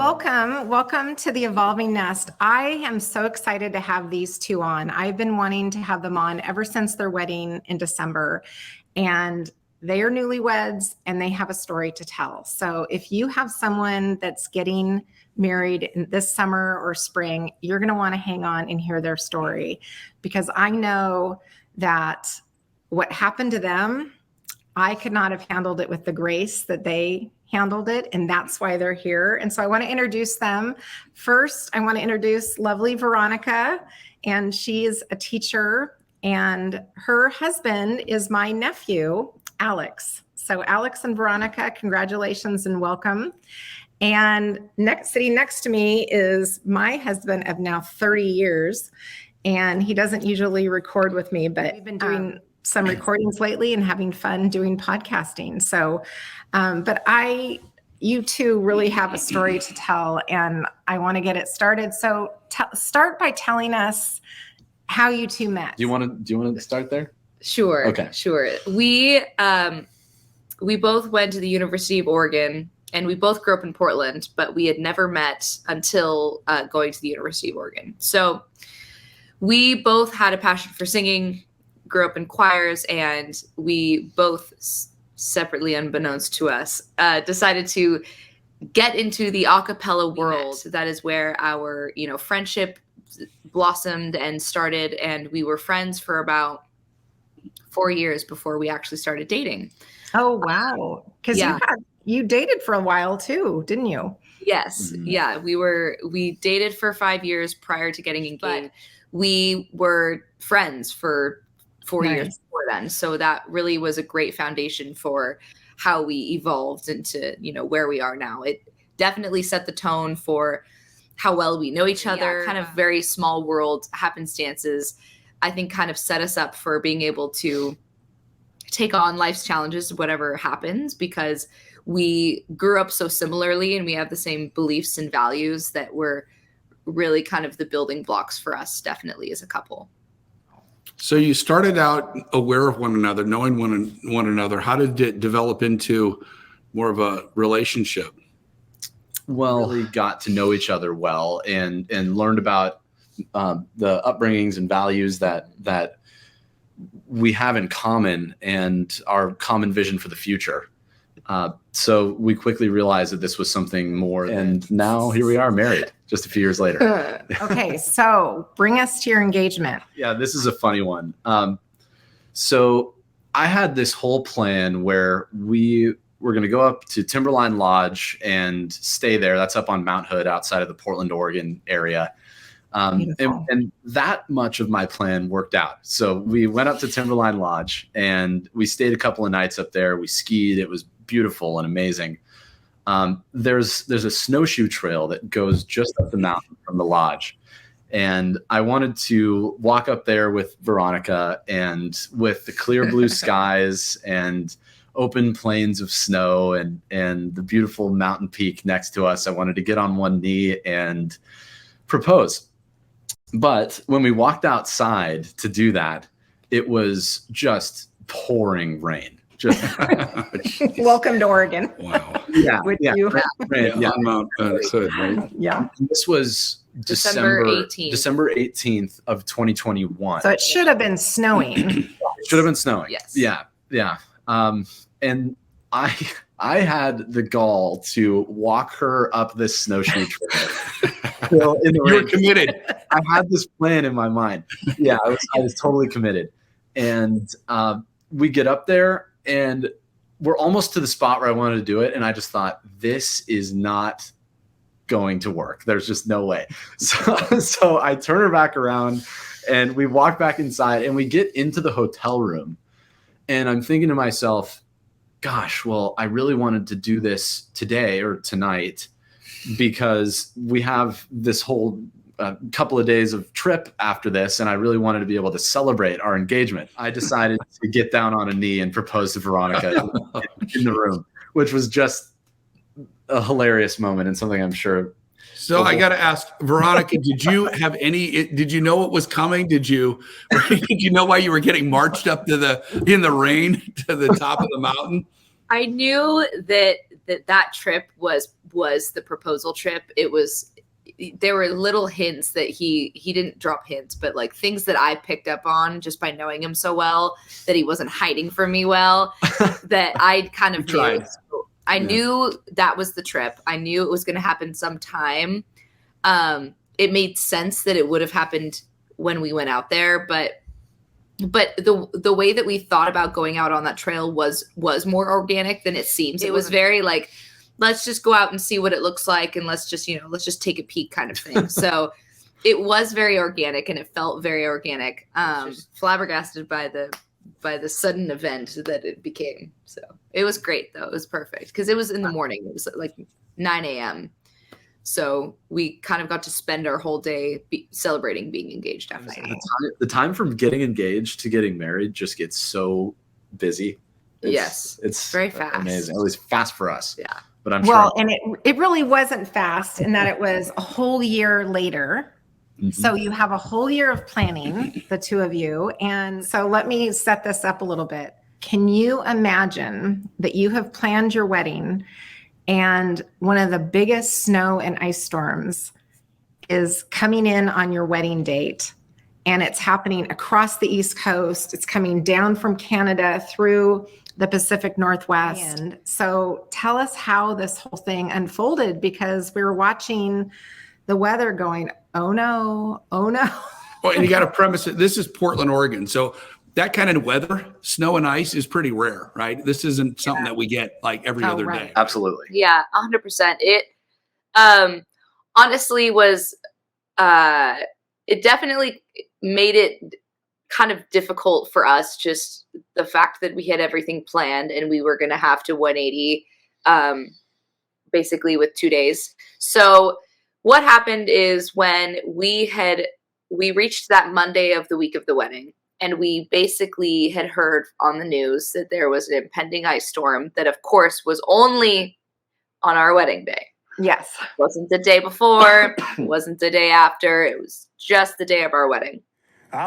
welcome to the Evolving Nest. I am so excited to have these two on. I've been wanting to have them on ever since their wedding in December, and they are newlyweds and they have a story to tell. So if you have someone that's getting married this summer or spring, you're going to want to hang on and hear their story, because I know that what happened to them, I could not have handled it with the grace that they handled it, and that's why they're here. And so I want to introduce them. First, I want to introduce lovely Veronica, and she's a teacher, and her husband is my nephew, Alex. So Alex and Veronica, congratulations and welcome. And sitting next to me is my husband of now 30 years, and he doesn't usually record with me, but we've been doing some recordings lately and having fun doing podcasting. So, but you two really have a story to tell, and I want to get it started. So start by telling us how you two met. Do you want to start there? Sure. Okay. Sure. We both went to the University of Oregon, and we both grew up in Portland, but we had never met until going to the University of Oregon. So we both had a passion for singing, grew up in choirs, and we both separately, unbeknownst to us, decided to get into the a cappella world. That is where our, friendship blossomed and started, and we were friends for about 4 years before we actually started dating. Oh, wow. Because you dated for a while too, didn't you? Yes. Mm-hmm. Yeah. We dated for 5 years prior to getting engaged. But we were friends for 4 years before then. So that really was a great foundation for how we evolved into, where we are now. It definitely set the tone for how well we know each other. Kind of very small world happenstances, I think, kind of set us up for being able to take on life's challenges, whatever happens, because we grew up so similarly and we have the same beliefs and values that were really kind of the building blocks for us, definitely, as a couple. So you started out aware of one another, knowing one another. How did it develop into more of a relationship? Well, we got to know each other well and learned about the upbringings and values that we have in common and our common vision for the future. So we quickly realized that this was something more, and now here we are, married just a few years later. Okay, so bring us to your engagement. Yeah, this is a funny one. So I had this whole plan where we were going to go up to Timberline Lodge and stay there. That's up on Mount Hood outside of the Portland, Oregon area. And that much of my plan worked out. So we went up to Timberline Lodge and we stayed a couple of nights up there. We skied. It was beautiful and amazing. There's a snowshoe trail that goes just up the mountain from the lodge. And I wanted to walk up there with Veronica, and with the clear blue skies and open plains of snow and the beautiful mountain peak next to us, I wanted to get on one knee and propose. But when we walked outside to do that, it was just pouring rain. Welcome to Oregon. Wow. Yeah. On Mount Hood, right? Yeah. This was December 18th of 2021. So it should have been snowing. It should have been snowing. Yes. Yeah. And I had the gall to walk her up this snowshoe trail. You were committed. I had this plan in my mind. Yeah, I was totally committed. And we get up there and we're almost to the spot where I wanted to do it. And I just thought, this is not going to work. There's just no way. So I turn her back around and we walk back inside and we get into the hotel room. And I'm thinking to myself, gosh, well, I really wanted to do this today or tonight because we have this whole couple of days of trip after this, and I really wanted to be able to celebrate our engagement. I decided to get down on a knee and propose to Veronica in the room, which was just a hilarious moment and something I'm sure. So I got to ask, Veronica, did you know what was coming? Did you know why you were getting marched up in the rain to the top of the mountain? I knew that that trip was the proposal trip. There were little hints that he didn't drop hints, but like things that I picked up on just by knowing him so well, that he wasn't hiding from me well, that I kind of knew. So I knew that was the trip. I knew it was going to happen sometime. It made sense that it would have happened when we went out there, but the way that we thought about going out on that trail was more organic than it seems. It was very like, let's just go out and see what it looks like, and let's just take a peek kind of thing. So it was very organic, and it felt very organic. Flabbergasted by the sudden event that it became. So it was great, though. It was perfect because it was in the morning. It was like 9 a.m. So we kind of got to spend our whole day celebrating being engaged after that. The time from getting engaged to getting married just gets so busy. It's very fast. Amazing. At least fast for us. Yeah. But I'm well, sure. And it really wasn't fast in that it was a whole year later. Mm-hmm. So you have a whole year of planning, the two of you. And so let me set this up a little bit. Can you imagine that you have planned your wedding and one of the biggest snow and ice storms is coming in on your wedding date, and it's happening across the East Coast. It's coming down from Canada through the Pacific Northwest. And so tell us how this whole thing unfolded, because we were watching the weather going, oh no, oh no. Well, and you got to premise it. This is Portland, Oregon. So that kind of weather, snow and ice, is pretty rare, right? This isn't something that we get like every other day. Absolutely. Yeah, 100%. It honestly was, it definitely made it kind of difficult for us, just the fact that we had everything planned and we were going to have to 180 basically with 2 days. So what happened is when we reached that Monday of the week of the wedding, and we basically had heard on the news that there was an impending ice storm that, of course, was only on our wedding day. Yes. It wasn't the day before, it wasn't the day after, it was just the day of our wedding.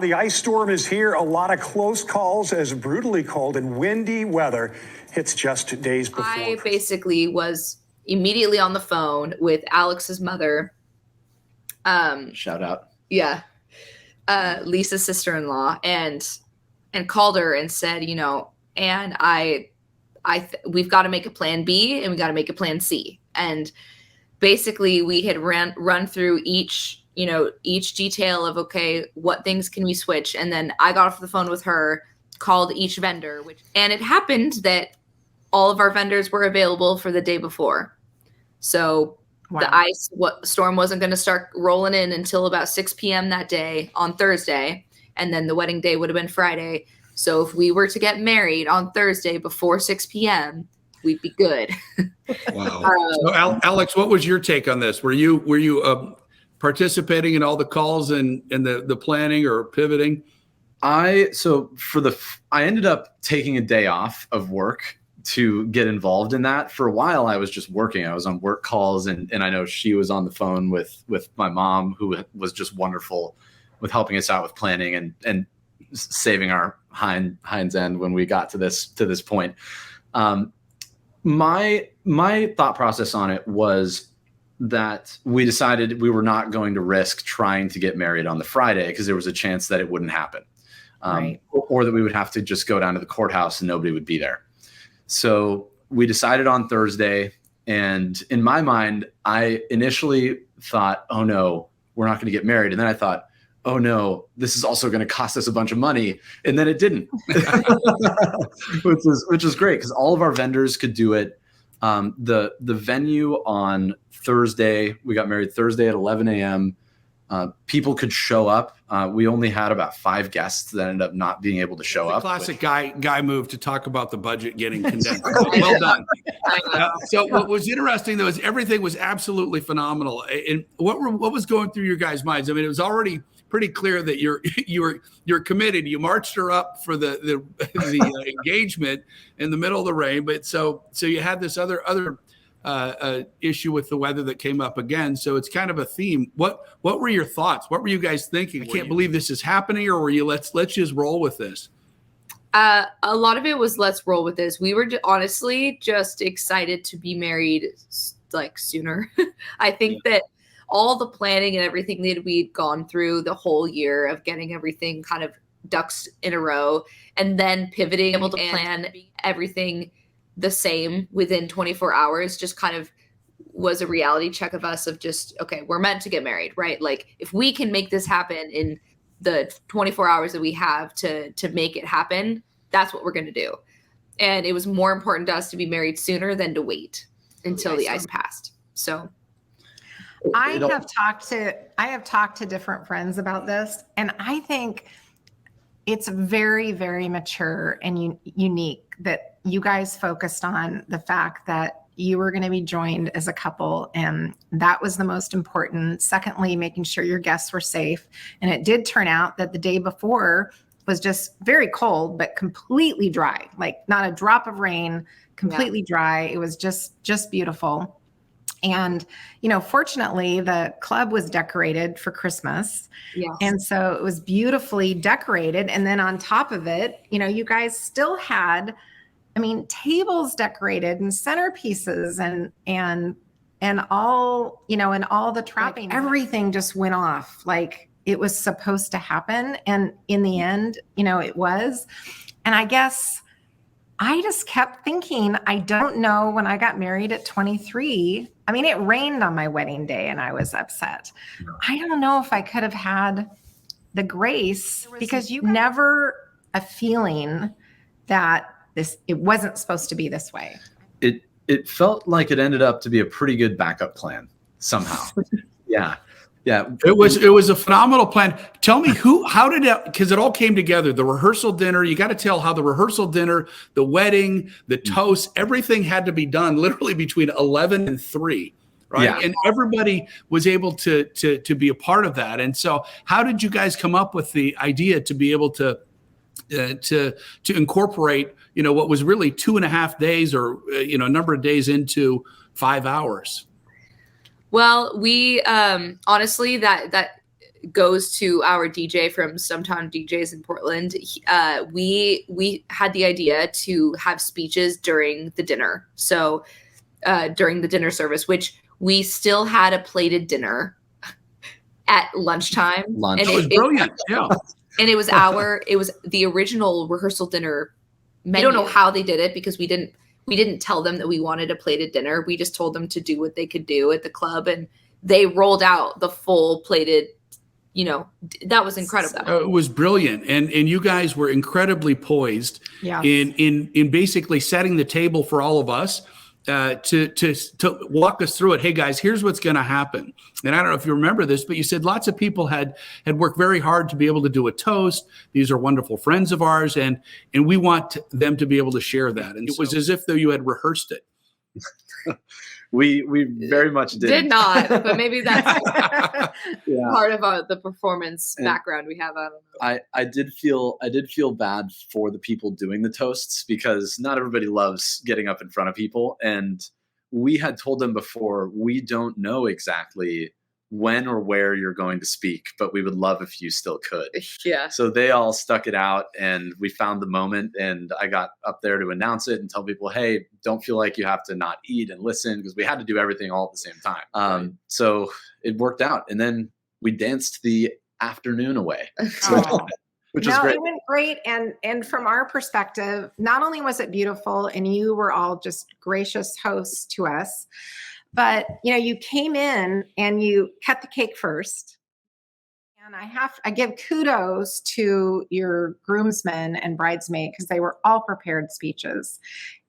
The ice storm is here. A lot of close calls as brutally cold and windy weather hits just days before. I basically was immediately on the phone with Alex's mother. Shout out. Yeah. Lisa's sister-in-law, and called her and said, and we've got to make a plan B and we got to make a plan C. And basically we had run through each detail of, okay, what things can we switch? And then I got off the phone with her, called each vendor, and it happened that all of our vendors were available for the day before. So wow. The ice storm wasn't going to start rolling in until about 6 p.m. that day on Thursday. And then the wedding day would have been Friday. So if we were to get married on Thursday before 6 p.m., we'd be good. Wow. So Alex, what was your take on this? Were you participating in all the calls and the planning or pivoting? I ended up taking a day off of work to get involved in that. For a while, I was just working. I was on work calls, and I know she was on the phone with my mom, who was just wonderful with helping us out with planning and saving our hind's end when we got to this point. My thought process on it was that we decided we were not going to risk trying to get married on the Friday because there was a chance that it wouldn't happen, right. Or that we would have to just go down to the courthouse and nobody would be there. So we decided on Thursday, and in my mind, I initially thought, oh no, we're not going to get married. And then I thought, oh no, this is also going to cost us a bunch of money. And then it didn't, which is great because all of our vendors could do it. The venue on Thursday, we got married Thursday at 11 a.m. People could show up. We only had about 5 guests that ended up not being able to show up. Classic guy move to talk about the budget getting condensed. Well done. So what was interesting though is everything was absolutely phenomenal. And what was going through your guys' minds? I mean, it was already pretty clear that you're committed. You marched her up for the engagement in the middle of the rain, but so you had this other issue with the weather that came up again. So it's kind of a theme. What were your thoughts? What were you guys thinking? I can't believe this is happening, or were you let's just roll with this? A lot of it was let's roll with this. We were honestly just excited to be married like sooner. I think that all the planning and everything that we'd gone through the whole year of getting everything kind of ducks in a row and then pivoting, able to plan everything the same within 24 hours just kind of was a reality check of us of just, okay, we're meant to get married, right? Like if we can make this happen in the 24 hours that we have to make it happen, that's what we're going to do. And it was more important to us to be married sooner than to wait until the ice passed. So I have talked to different friends about this, and I think it's very, very mature and unique that you guys focused on the fact that you were going to be joined as a couple, and that was the most important. Secondly, making sure your guests were safe. And it did turn out that the day before was just very cold, but completely dry, like not a drop of rain, completely dry. It was just beautiful. And, fortunately, the club was decorated for Christmas. Yes. And so it was beautifully decorated. And then on top of it, you guys still had, tables decorated and centerpieces and all, and all the trapping, everything just went off like it was supposed to happen. And in the end, it was. And I guess I just kept thinking, I don't know, when I got married at 23, it rained on my wedding day and I was upset. I don't know if I could have had the grace, because you never a feeling that it wasn't supposed to be this way. It felt like it ended up to be a pretty good backup plan somehow. Yeah. It was a phenomenal plan. Tell me how did it, because it all came together, the rehearsal dinner. You got to tell how the rehearsal dinner, the wedding, the toast, everything had to be done literally between 11 and 3. Right. Yeah. And everybody was able to be a part of that. And so how did you guys come up with the idea to be able to incorporate, what was really 2.5 days or, a number of days into 5 hours? Well, we honestly, that goes to our DJ from Stumptown DJs in Portland. We had the idea to have speeches during the dinner. So during the dinner service, which we still had a plated dinner at lunchtime. Lunch. It was brilliant. Yeah. And it was the original rehearsal dinner menu. I don't know how they did it, because we didn't tell them that we wanted a plated dinner. We just told them to do what they could do at the club, and they rolled out the full plated, that was incredible. It was brilliant. And you guys were incredibly poised in basically setting the table for all of us to walk us through it. Hey guys, here's what's going to happen. And I don't know if you remember this, but you said lots of people had worked very hard to be able to do a toast. These are wonderful friends of ours, and we want them to be able to share that. And it was as if though you had rehearsed it. We very much did not, but maybe that's part of the performance background we have. I don't know. I did feel bad for the people doing the toasts, because not everybody loves getting up in front of people, and we had told them before, we don't know exactly when or where you're going to speak, but we would love if you still could. Yeah. So they all stuck it out, and we found the moment, and I got up there to announce it and tell people, hey, don't feel like you have to not eat and listen, because we had to do everything all at the same time. So it worked out. And then we danced the afternoon away, which was great. It went great. And from our perspective, not only was it beautiful and you were all just gracious hosts to us, but, you came in and you cut the cake first. And I give kudos to your groomsmen and bridesmaid, because they were all prepared speeches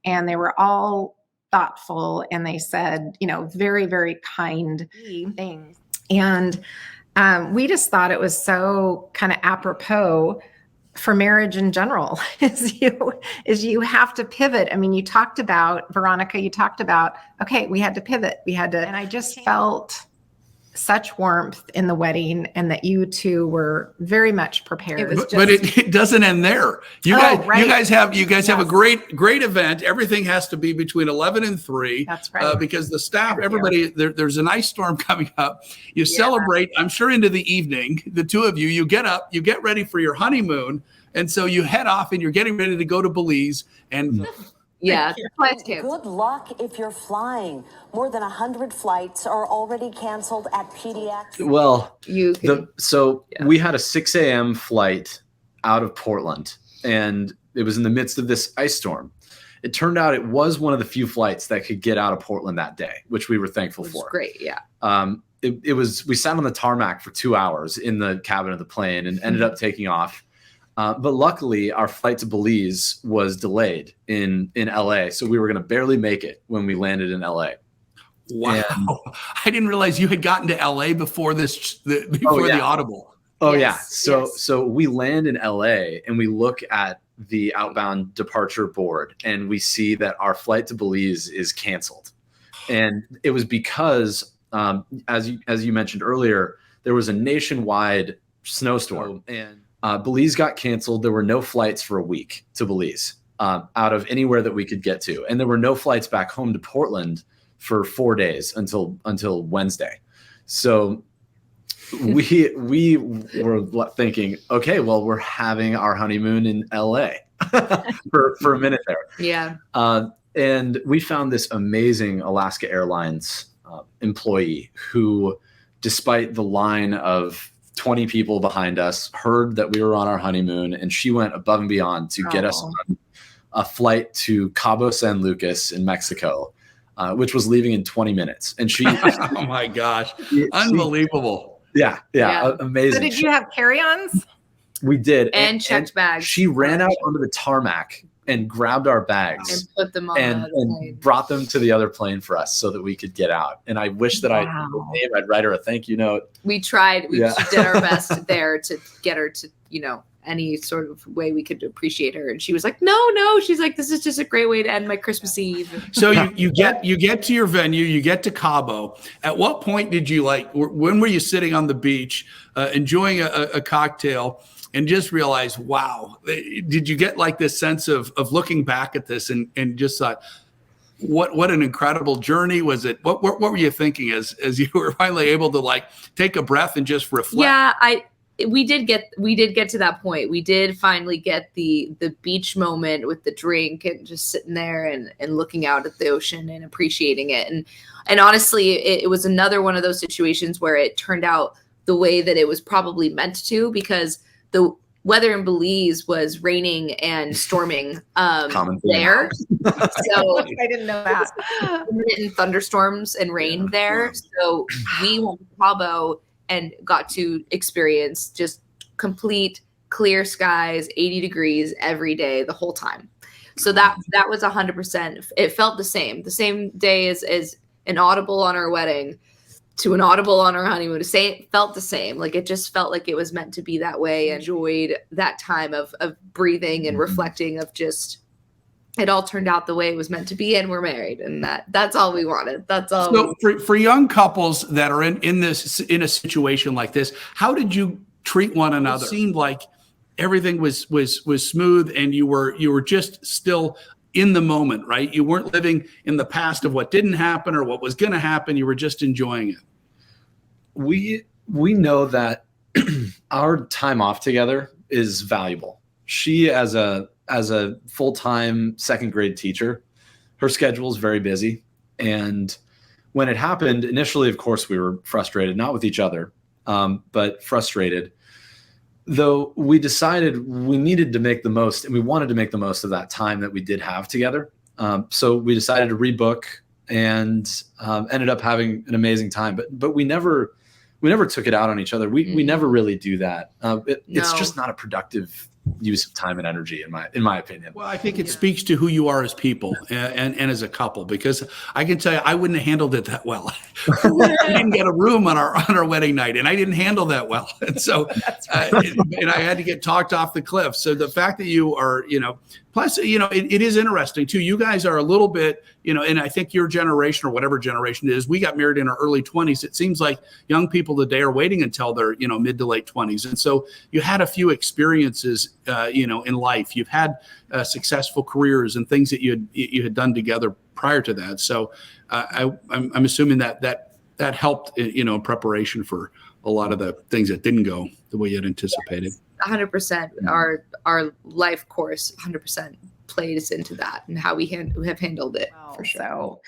and they were all thoughtful, and they said, very, very kind things. And we just thought it was so kind of apropos for marriage in general, is you have to pivot. You talked about, Veronica, okay, we had to pivot. And I just felt such warmth in the wedding, and that you two were very much prepared. But it doesn't end there. You guys have a great event. Everything has to be between 11 and 3. That's right. Because the staff, everybody, there's an ice storm coming up. You celebrate, I'm sure, into the evening. The two of you get up, you get ready for your honeymoon. And so you head off and you're getting ready to go to Belize. And yeah, the flight's canceled. Good luck if you're flying. More than 100 flights are already canceled at PDX. Well, Yeah. we had a 6 a.m. flight out of Portland, and it was in the midst of this ice storm. It turned out it was one of the few flights that could get out of Portland that day, which we were thankful for. Great, yeah. We sat on the tarmac for 2 hours in the cabin of the plane and ended up taking off. But luckily, our flight to Belize was delayed in LA, so we were going to barely make it when we landed in LA. wow, I didn't realize you had gotten to LA before the audible. Oh Yes, yeah. yes. So we land in LA and we look at the outbound departure board and we see that our flight to Belize is canceled. And it was because, as you mentioned earlier, there was a nationwide snowstorm and Belize got canceled. There were no flights for a week to Belize out of anywhere that we could get to. And there were no flights back home to Portland for 4 days until Wednesday. So we were thinking, okay, well, we're having our honeymoon in LA for a minute there. Yeah. And we found this amazing Alaska Airlines employee who, despite the line of 20 people behind us, heard that we were on our honeymoon, and she went above and beyond to get us on a flight to Cabo San Lucas in Mexico, which was leaving in 20 minutes. And she, Oh my gosh, unbelievable. Yeah, amazing. So did you have carry-ons? We did. And checked bags. She ran out onto the tarmac and grabbed our bags And put them on and the plane. brought them to the other plane for us so that we could get out. And I wish that I'd write her a thank you note. We tried. We did our best there to get her to, any sort of way we could appreciate her. And she was like, no. She's like, this is just a great way to end my Christmas Eve. So you get to your venue, you get to Cabo. At what point did you when were you sitting on the beach, enjoying a cocktail and just realize, wow, did you get this sense of looking back at this and just thought, what an incredible journey was it? What were you thinking as you were finally able to take a breath and just reflect? Yeah, we did get to that point. We did finally get the beach moment with the drink and just sitting there and looking out at the ocean and appreciating it. And honestly, it was another one of those situations where it turned out the way that it was probably meant to, because the weather in Belize was raining and storming there. So I didn't know that. intermittent thunderstorms and rain there. So we went to Cabo and got to experience just complete clear skies, 80 degrees every day, the whole time. So that was 100%. It felt the same day as an audible on our wedding to an audible on our honeymoon. It felt the same. It just felt like it was meant to be that way. I enjoyed that time of breathing and reflecting, of just, it all turned out the way it was meant to be, and we're married, and that's all we wanted. That's all. So for young couples that are in a situation like this, how did you treat one another? It seemed like everything was smooth, and you were just still in the moment, right? You weren't living in the past of what didn't happen or what was going to happen. You were just enjoying it. We know that our time off together is valuable. She, as a full-time second grade teacher, her schedule is very busy. And when it happened, initially, of course, we were frustrated, not with each other, but frustrated. Though we decided we needed to make the most, and we wanted to make the most of that time that we did have together. So we decided to rebook and ended up having an amazing time. But we never took it out on each other. We never really do that. It's just not a productive use of time and energy, in my opinion. Well, I think it speaks to who you are as people and as a couple, because I can tell you, I wouldn't have handled it that well. We didn't get a room on our wedding night, and I didn't handle that well. And so, and I had to get talked off the cliff. So the fact that you are, plus, it is interesting too. You guys are a little bit, and I think your generation, or whatever generation it is, we got married in our early 20s. It seems like young people today are waiting until they're, mid to late 20s. And so you had a few experiences, in life. You've had successful careers and things that you had done together prior to that. So I'm assuming that helped, in preparation for a lot of the things that didn't go the way you had anticipated. 100%. Our life course 100% plays into that and how we have handled it for sure. So,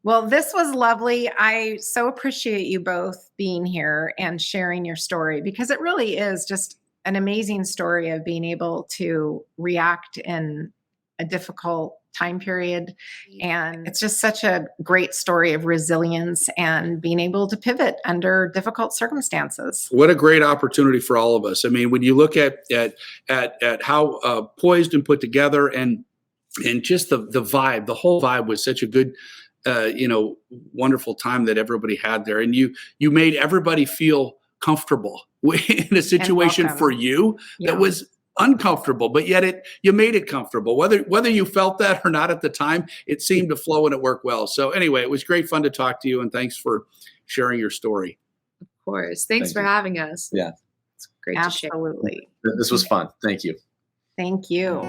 well, this was lovely. I so appreciate you both being here and sharing your story, because it really is just an amazing story of being able to react in a difficult time period. And it's just such a great story of resilience and being able to pivot under difficult circumstances. What a great opportunity for all of us. I mean, when you look at how poised and put together, and just the vibe, the whole vibe was such a good, wonderful time that everybody had there. And you made everybody feel comfortable in a situation for you that was uncomfortable, but yet you made it comfortable. Whether you felt that or not at the time, it seemed to flow and it worked well. So anyway, it was great fun to talk to you, and thanks for sharing your story. Of course. Thanks for having us. Yeah. It's great to share. Absolutely. This was fun. Thank you. Thank you.